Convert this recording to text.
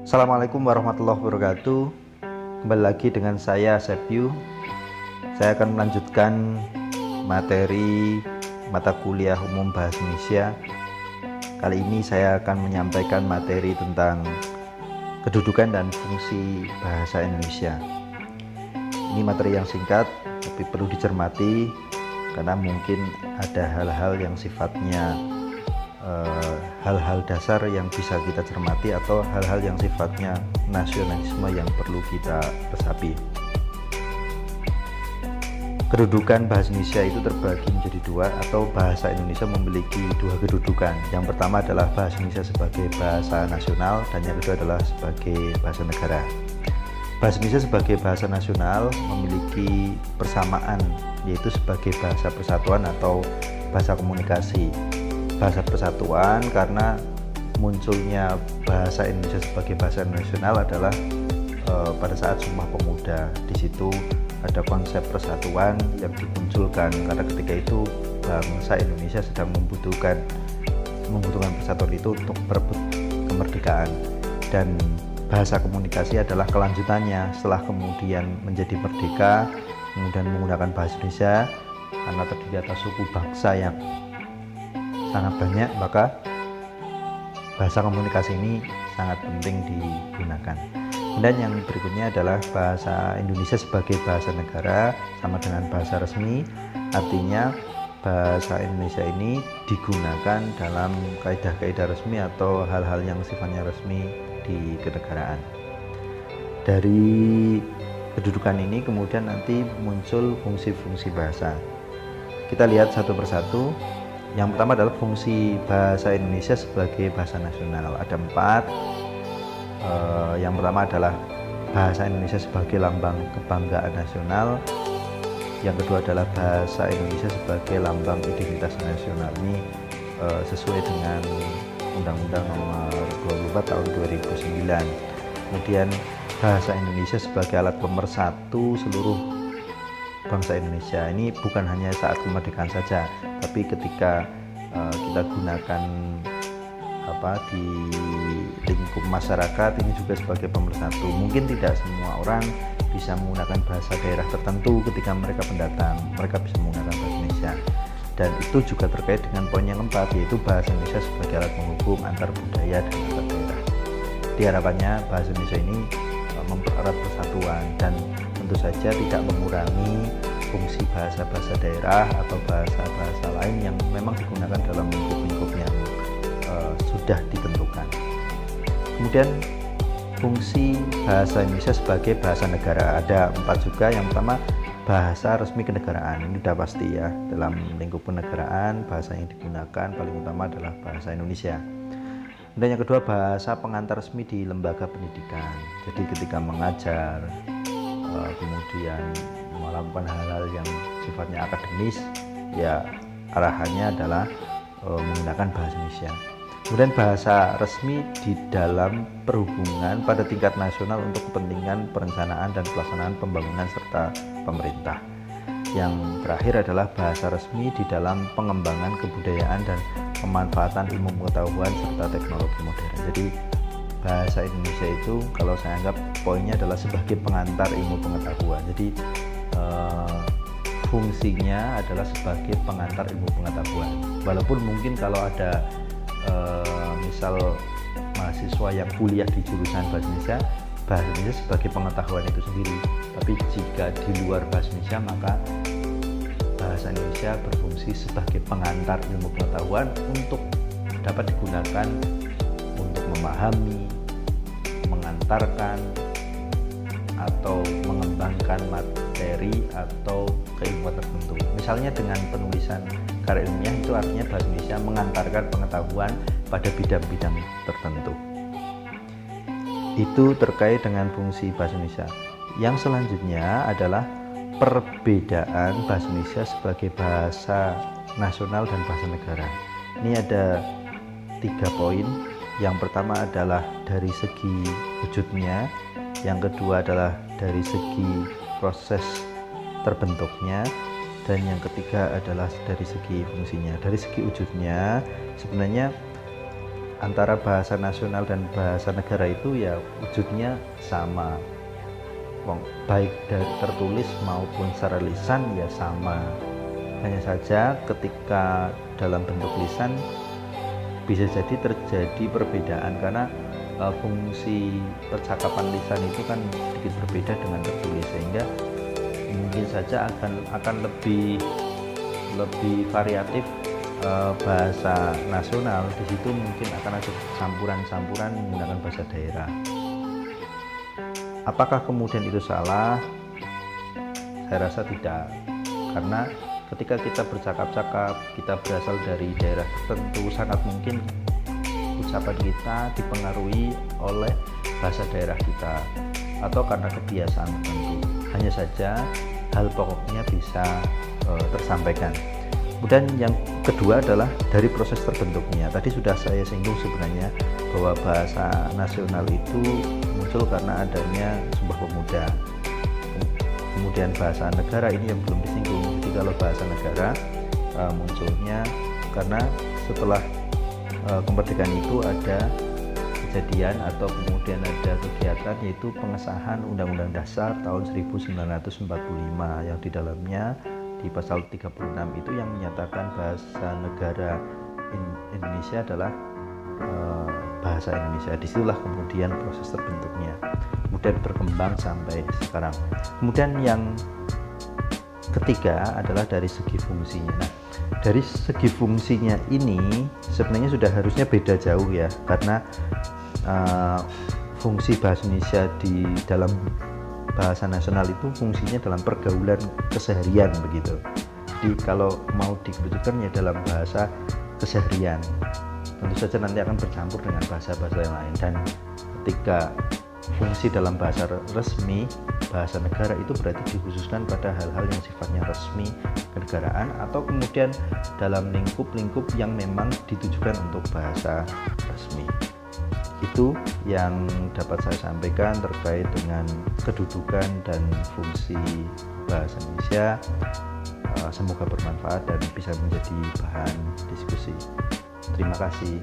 Assalamualaikum warahmatullahi wabarakatuh. Kembali lagi dengan saya Sepyu. Saya akan melanjutkan materi mata kuliah umum bahasa Indonesia. Kali ini saya akan menyampaikan materi tentang kedudukan dan fungsi bahasa Indonesia. Ini materi yang singkat tapi perlu dicermati karena mungkin ada hal-hal yang sifatnya hal-hal dasar yang bisa kita cermati atau hal-hal yang sifatnya nasionalisme yang perlu kita resapi. Kedudukan bahasa Indonesia itu terbagi menjadi dua, atau bahasa Indonesia memiliki dua kedudukan. Yang pertama adalah bahasa Indonesia sebagai bahasa nasional dan yang kedua adalah sebagai bahasa negara. Bahasa Indonesia sebagai bahasa nasional memiliki persamaan, yaitu sebagai bahasa persatuan atau bahasa komunikasi. Bahasa persatuan karena munculnya bahasa Indonesia sebagai bahasa nasional adalah pada saat Sumpah Pemuda. Di situ ada konsep persatuan yang dimunculkan karena ketika itu bangsa Indonesia sedang membutuhkan persatuan itu untuk berebut kemerdekaan. Dan bahasa komunikasi adalah kelanjutannya setelah kemudian menjadi merdeka, kemudian menggunakan bahasa Indonesia karena terdiri atas suku bangsa yang sangat banyak, maka bahasa komunikasi ini sangat penting digunakan. Dan yang berikutnya adalah bahasa Indonesia sebagai bahasa negara sama dengan bahasa resmi. Artinya bahasa Indonesia ini digunakan dalam kaidah-kaidah resmi atau hal-hal yang sifatnya resmi di kenegaraan. Dari kedudukan ini kemudian nanti muncul fungsi-fungsi bahasa. Kita lihat satu persatu. Yang pertama adalah fungsi bahasa Indonesia sebagai bahasa nasional. Ada 4. Yang pertama adalah bahasa Indonesia sebagai lambang kebanggaan nasional. Yang kedua adalah bahasa Indonesia sebagai lambang identitas nasional. Ini sesuai dengan Undang-Undang Nomor 24 Tahun 2009. Kemudian bahasa Indonesia sebagai alat pemersatu seluruh bangsa Indonesia. Ini bukan hanya saat kemerdekaan saja, tapi ketika kita gunakan di lingkup masyarakat ini juga sebagai pemersatu. Mungkin tidak semua orang bisa menggunakan bahasa daerah tertentu ketika mereka pendatang, mereka bisa menggunakan bahasa Indonesia. Dan itu juga terkait dengan poin yang keempat, yaitu bahasa Indonesia sebagai alat penghubung antar budaya dan antar daerah. Diharapkannya bahasa Indonesia ini mempererat persatuan dan tentu saja tidak mengurangi fungsi bahasa-bahasa daerah atau bahasa-bahasa lain yang memang digunakan dalam lingkup-lingkup yang sudah ditentukan. Kemudian fungsi bahasa Indonesia sebagai bahasa negara ada 4 juga. Yang pertama bahasa resmi kenegaraan, ini sudah pasti ya, dalam lingkup kenegaraan bahasa yang digunakan paling utama adalah bahasa Indonesia. Dan yang kedua bahasa pengantar resmi di lembaga pendidikan. Jadi ketika mengajar, kemudian melakukan hal-hal yang sifatnya akademis, ya arahannya adalah menggunakan bahasa Indonesia. Kemudian bahasa resmi di dalam perhubungan pada tingkat nasional untuk kepentingan perencanaan dan pelaksanaan pembangunan serta pemerintah. Yang terakhir adalah bahasa resmi di dalam pengembangan kebudayaan dan pemanfaatan ilmu pengetahuan serta teknologi modern. Jadi bahasa Indonesia itu kalau saya anggap poinnya adalah sebagai pengantar ilmu pengetahuan. Jadi fungsinya adalah sebagai pengantar ilmu pengetahuan. Walaupun mungkin kalau ada misal mahasiswa yang kuliah di jurusan bahasa Indonesia sebagai pengetahuan itu sendiri. Tapi jika di luar bahasa Indonesia, maka bahasa Indonesia berfungsi sebagai pengantar ilmu pengetahuan untuk dapat digunakan untuk memahami, mengantarkan, atau mengembangkan materi atau keilmuan tertentu. Misalnya dengan penulisan karya ilmiah, itu artinya bahasa Indonesia mengantarkan pengetahuan pada bidang-bidang tertentu. Itu terkait dengan fungsi bahasa Indonesia. Yang selanjutnya adalah perbedaan bahasa Indonesia sebagai bahasa nasional dan bahasa negara. Ini ada 3 poin. Yang pertama adalah dari segi wujudnya, yang kedua adalah dari segi proses terbentuknya, dan yang ketiga adalah dari segi fungsinya. Dari segi wujudnya, sebenarnya antara bahasa nasional dan bahasa negara itu ya wujudnya sama, baik dari tertulis maupun secara lisan ya sama. Hanya saja ketika dalam bentuk lisan bisa jadi terjadi perbedaan karena fungsi percakapan lisan itu kan sedikit berbeda dengan tertulis, sehingga mungkin saja akan lebih variatif. Bahasa nasional di situ mungkin akan ada campuran-campuran menggunakan bahasa daerah. Apakah kemudian itu salah? Saya rasa tidak, karena ketika kita bercakap-cakap, kita berasal dari daerah tertentu, sangat mungkin ucapan kita dipengaruhi oleh bahasa daerah kita atau karena kebiasaan tertentu. Hanya saja hal pokoknya bisa tersampaikan. Kemudian yang kedua adalah dari proses terbentuknya. Tadi sudah saya singgung sebenarnya bahwa bahasa nasional itu muncul karena adanya sebuah pemuda. Kemudian bahasa negara ini yang belum disinggung. Jadi kalau bahasa negara munculnya karena setelah kemerdekaan itu ada kejadian atau kemudian ada kegiatan, yaitu pengesahan Undang-Undang Dasar tahun 1945 yang di dalamnya di pasal 36 itu yang menyatakan bahasa negara Indonesia adalah bahasa Indonesia. Disitulah kemudian proses terbentuknya, kemudian berkembang sampai sekarang. Kemudian yang ketiga adalah dari segi fungsinya. Nah, dari segi fungsinya ini sebenarnya sudah harusnya beda jauh ya, karena fungsi bahasa Indonesia di dalam bahasa nasional itu fungsinya dalam pergaulan keseharian begitu. Jadi kalau mau dikerucutkan ya dalam bahasa keseharian, tentu saja nanti akan bercampur dengan bahasa-bahasa yang lain. Dan ketika fungsi dalam bahasa resmi, bahasa negara itu berarti dikhususkan pada hal-hal yang sifatnya resmi kenegaraan atau kemudian dalam lingkup-lingkup yang memang ditujukan untuk bahasa resmi. Itu yang dapat saya sampaikan terkait dengan kedudukan dan fungsi bahasa Indonesia. Semoga bermanfaat dan bisa menjadi bahan diskusi. Terima kasih.